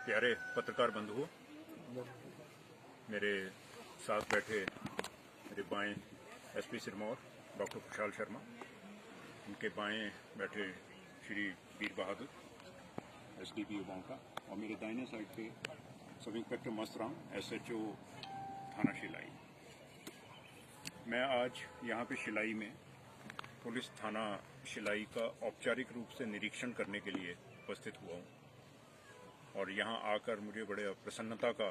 प्यारे पत्रकार बंधुओं, मेरे साथ बैठे मेरे बाएं एसपी सिरमौर डॉक्टर खुशहाल शर्मा, उनके बाएं बैठे श्री वीर बहादुर एसडीपीओ बांका, और मेरे दाहिने साइड पे सब इंस्पेक्टर मस्तराम एसएचओ थाना शिलाई। मैं आज यहाँ पे शिलाई में पुलिस थाना शिलाई का औपचारिक रूप से निरीक्षण करने के लिए उपस्थित हुआ हूँ, और यहाँ आकर मुझे बड़े प्रसन्नता का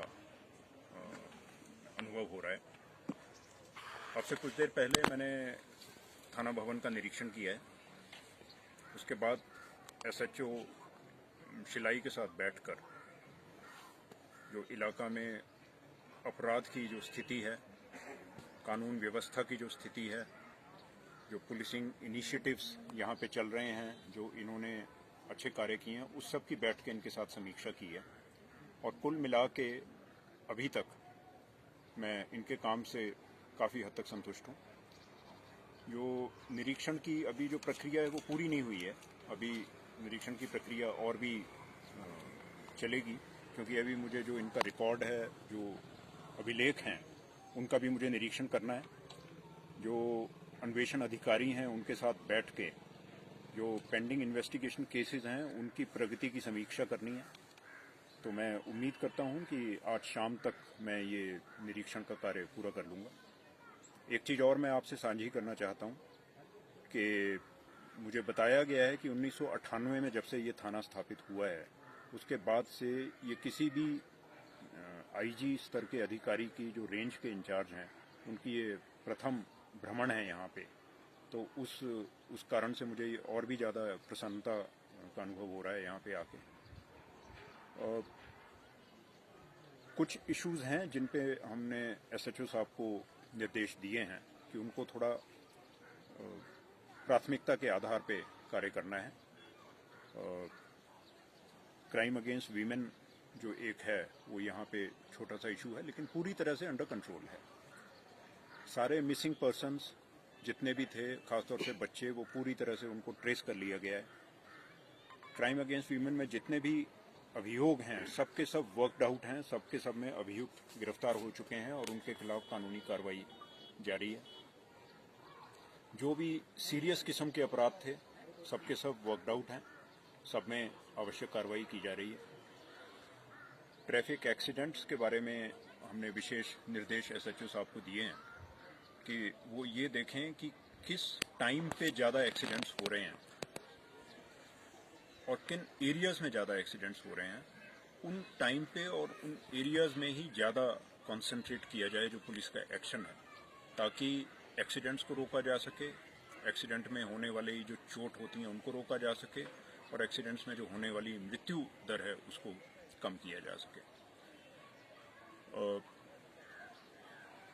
अनुभव हो रहा है। अब से कुछ देर पहले मैंने थाना भवन का निरीक्षण किया है। उसके बाद एसएचओ शिलाई के साथ बैठकर जो इलाका में अपराध की जो स्थिति है, कानून व्यवस्था की जो स्थिति है, जो पुलिसिंग इनिशिएटिव्स यहाँ पे चल रहे हैं, जो इन्होंने अच्छे कार्य किए हैं, उस सब की बैठ के इनके साथ समीक्षा की है। और कुल मिला के अभी तक मैं इनके काम से काफ़ी हद तक संतुष्ट हूँ। जो निरीक्षण की अभी जो प्रक्रिया है वो पूरी नहीं हुई है। अभी निरीक्षण की प्रक्रिया और भी चलेगी, क्योंकि अभी मुझे जो इनका रिकॉर्ड है, जो अभिलेख हैं, उनका भी मुझे निरीक्षण करना है। जो अन्वेषण अधिकारी हैं उनके साथ बैठ के जो पेंडिंग इन्वेस्टिगेशन केसेस हैं उनकी प्रगति की समीक्षा करनी है। तो मैं उम्मीद करता हूं कि आज शाम तक मैं ये निरीक्षण का कार्य पूरा कर लूँगा। एक चीज़ और मैं आपसे साझी करना चाहता हूं कि मुझे बताया गया है कि 1998 में जब से ये थाना स्थापित हुआ है, उसके बाद से ये किसी भी आईजी स्तर के अधिकारी की जो रेंज के इंचार्ज हैं उनकी ये प्रथम भ्रमण है यहाँ पे। तो उस कारण से मुझे और भी ज़्यादा प्रसन्नता का अनुभव हो रहा है यहाँ पे आके। और कुछ इश्यूज हैं जिन पे हमने एसएचओ साहब को निर्देश दिए हैं कि उनको थोड़ा प्राथमिकता के आधार पे कार्य करना है। क्राइम अगेंस्ट वीमेन जो एक है वो यहाँ पे छोटा सा इशू है, लेकिन पूरी तरह से अंडर कंट्रोल है। सारे मिसिंग पर्सन्स जितने भी थे, खासतौर से बच्चे, वो पूरी तरह से उनको ट्रेस कर लिया गया है। क्राइम अगेंस्ट वीमेन में जितने भी अभियोग हैं सबके सब वर्कड आउट हैं, सबके सब में अभियुक्त गिरफ्तार हो चुके हैं और उनके खिलाफ कानूनी कार्रवाई जारी है। जो भी सीरियस किस्म के अपराध थे सबके सब वर्कड आउट हैं, सब में आवश्यक कार्रवाई की जा रही है। ट्रैफिक एक्सीडेंट्स के बारे में हमने विशेष निर्देश एसएचओ साहब को दिए हैं कि वो ये देखें कि किस टाइम पे ज़्यादा एक्सीडेंट्स हो रहे हैं और किन एरियाज़ में ज़्यादा एक्सीडेंट्स हो रहे हैं। उन टाइम पे और उन एरियाज़ में ही ज़्यादा कंसंट्रेट किया जाए जो पुलिस का एक्शन है, ताकि एक्सीडेंट्स को रोका जा सके, एक्सीडेंट में होने वाली जो चोट होती हैं उनको रोका जा सके, और एक्सीडेंट्स में जो होने वाली मृत्यु दर है उसको कम किया जा सके।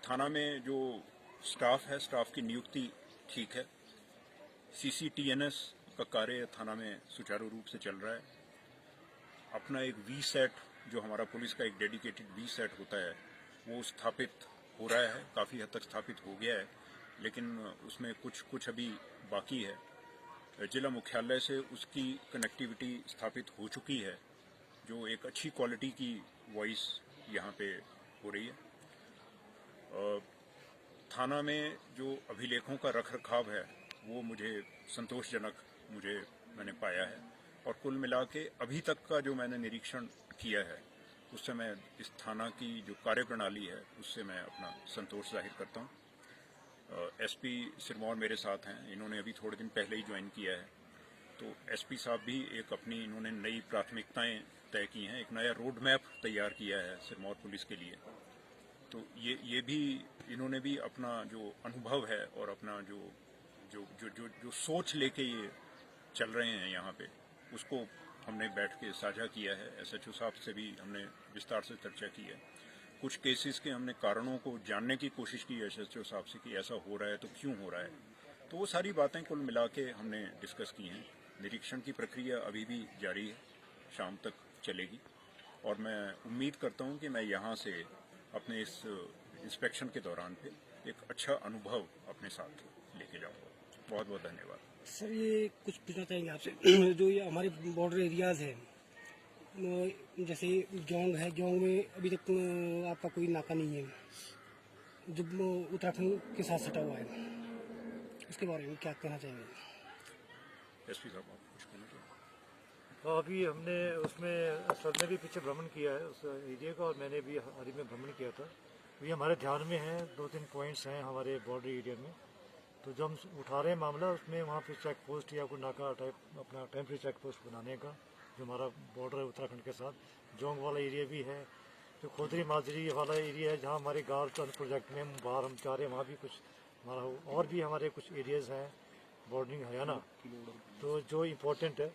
थाना में जो स्टाफ है, स्टाफ की नियुक्ति ठीक है। सीसीटीएनएस का कार्य थाना में सुचारू रूप से चल रहा है। अपना एक वी सेट, जो हमारा पुलिस का एक डेडिकेटेड वी सेट होता है, वो स्थापित हो रहा है, काफ़ी हद तक स्थापित हो गया है, लेकिन उसमें कुछ अभी बाकी है। जिला मुख्यालय से उसकी कनेक्टिविटी स्थापित हो चुकी है, जो एक अच्छी क्वालिटी की वॉइस यहाँ पे हो रही है। थाना में जो अभिलेखों का रखरखाव है वो मुझे संतोषजनक मैंने पाया है, और कुल मिला के अभी तक का जो मैंने निरीक्षण किया है उससे मैं इस थाना की जो कार्यप्रणाली है उससे मैं अपना संतोष जाहिर करता हूँ। एसपी सिरमौर मेरे साथ हैं, इन्होंने अभी थोड़े दिन पहले ही ज्वाइन किया है। तो एसपी साहब भी इन्होंने नई प्राथमिकताएं तय की हैं, एक नया रोड मैप तैयार किया है सिरमौर पुलिस के लिए। तो ये भी इन्होंने भी अपना जो अनुभव है और अपना जो सोच लेके ये चल रहे हैं यहाँ पे, उसको हमने बैठ के साझा किया है। एसएचओ साहब से भी हमने विस्तार से चर्चा की है। कुछ केसेस के हमने कारणों को जानने की कोशिश की है एसएचओ साहब से कि ऐसा हो रहा है तो क्यों हो रहा है। तो वो सारी बातें कुल मिला के हमने डिस्कस की हैं। निरीक्षण की प्रक्रिया अभी भी जारी है, शाम तक चलेगी, और मैं उम्मीद करता हूँ कि मैं यहाँ से अपने इस इंस्पेक्शन के दौरान पे एक अच्छा अनुभव अपने साथ लेके जाऊँगा। बहुत बहुत धन्यवाद। सर, ये कुछ पूछना चाहेंगे आपसे जो ये हमारे बॉर्डर एरियाज हैं, जैसे जोंग है, जोंग में अभी तक आपका कोई नाका नहीं है जो उत्तराखंड के साथ सटा हुआ है, उसके बारे में क्या कहना चाहेंगे? एसपी साहब आप कुछ कहना चाहेंगे? हाँ, अभी हमने उसमें सर ने भी पीछे भ्रमण किया है उस एरिया का, और मैंने भी हाल ही में भ्रमण किया था। ये हमारे ध्यान में है, 2-3 पॉइंट्स हैं हमारे बॉर्डर एरिया में। तो जो हम उठा रहे हैं मामला, उसमें वहाँ पे चेक पोस्ट या कोई नाका टाइप अपना टेम्प्रेरी चेक पोस्ट बनाने का, जो हमारा बॉर्डर है उत्तराखंड के साथ। जोंग वाला एरिया भी है, जो खोदरी माजरी वाला एरिया है जहाँ हमारे गार्ड प्रोजेक्ट में बाहर हम चाह रहे हैं, वहाँ भी कुछ हमारा हो। और भी हमारे कुछ एरियाज़ हैं बॉर्डरिंग हरियाणा, तो जो इम्पोर्टेंट है।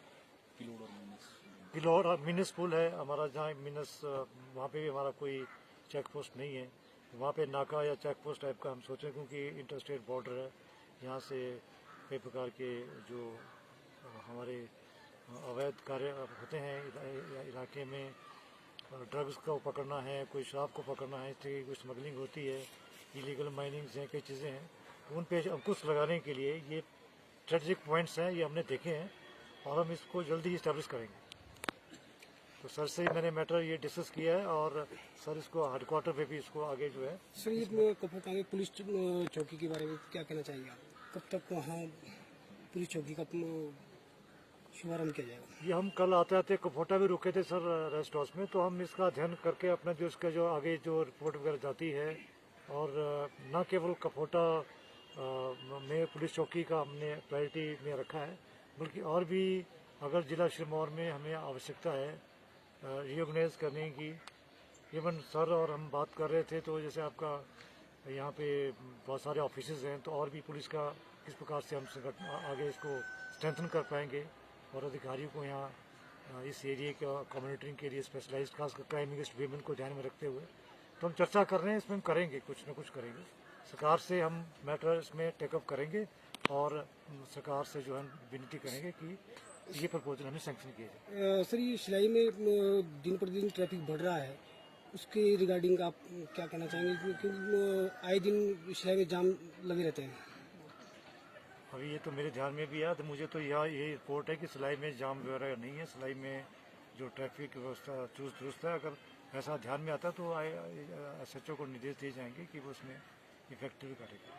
किलोड़ और मिनस पुल है हमारा, जहाँ मिनस वहाँ पे भी हमारा कोई चेक पोस्ट नहीं है। वहाँ पे नाका या चेक पोस्ट टाइप का हम सोचें, क्योंकि इंटरस्टेट बॉर्डर है। यहाँ से कई प्रकार के जो हमारे अवैध कार्य होते हैं इलाके में, ड्रग्स को पकड़ना है, कोई शराब को पकड़ना है, इस तरह की कोई स्मगलिंग होती है, इलीगल माइनिंग्स हैं, कई चीज़ें हैं। उन पे अंकुश लगाने के लिए ये स्ट्रेटेजिक पॉइंट्स हैं, ये हमने देखे हैं और हम इसको जल्दी ही इस्टेब्लिश करेंगे। तो सर से मैंने मैटर ये डिस्कस किया है, और सर इसको हेडक्वार्टर पे भी इसको आगे जो है। सर, ये कपकोटा में पुलिस चौकी के बारे में क्या कहना चाहिए आप? कब तक वहाँ पुलिस चौकी का शुभारम्भ किया जाएगा? ये हम कल आते आते कपकोटा भी रुके थे सर रेस्ट हाउस में, तो हम इसका अध्ययन करके अपना जो इसका जो आगे जो रिपोर्ट वगैरह जाती है, और न केवल कपकोटा में पुलिस चौकी का हमने प्रायोरिटी में रखा है, बल्कि और भी अगर जिला सिरमौर में हमें आवश्यकता है रीऑर्गेनाइज करने की। इवन सर और हम बात कर रहे थे, तो जैसे आपका यहाँ पे बहुत सारे ऑफिसेज हैं, तो और भी पुलिस का किस प्रकार से हम आगे इसको स्ट्रेंथन कर पाएंगे, और अधिकारियों को यहाँ इस एरिया का मॉनिटरिंग के लिए स्पेशलाइज्ड खासकर क्राइम अगेंस्ट वीमेन को ध्यान में रखते हुए तो हम चर्चा कर रहे हैं। इसमें हम करेंगे, कुछ न कुछ करेंगे। सरकार से हम मैटर इसमें टेकअप करेंगे, और सरकार से जो है विनती करेंगे कि ये प्रपोजल हमें सैंक्शन किया जाए। सर, ये सिलाई में दिन प्रतिदिन ट्रैफिक बढ़ रहा है, उसके रिगार्डिंग आप क्या कहना चाहेंगे? क्योंकि आए दिन सिलाई में जाम लगे रहते हैं। अभी ये तो मेरे ध्यान में भी आया, तो मुझे तो यहाँ ये रिपोर्ट है कि सिलाई में जाम वगैरह नहीं है। सिलाई में जो ट्रैफिक व्यवस्था चुस्त दुरुस्त है। अगर ऐसा ध्यान में आता है तो SHO को निर्देश दिए जाएंगे कि वो उसमें इफेक्टिव करेगा।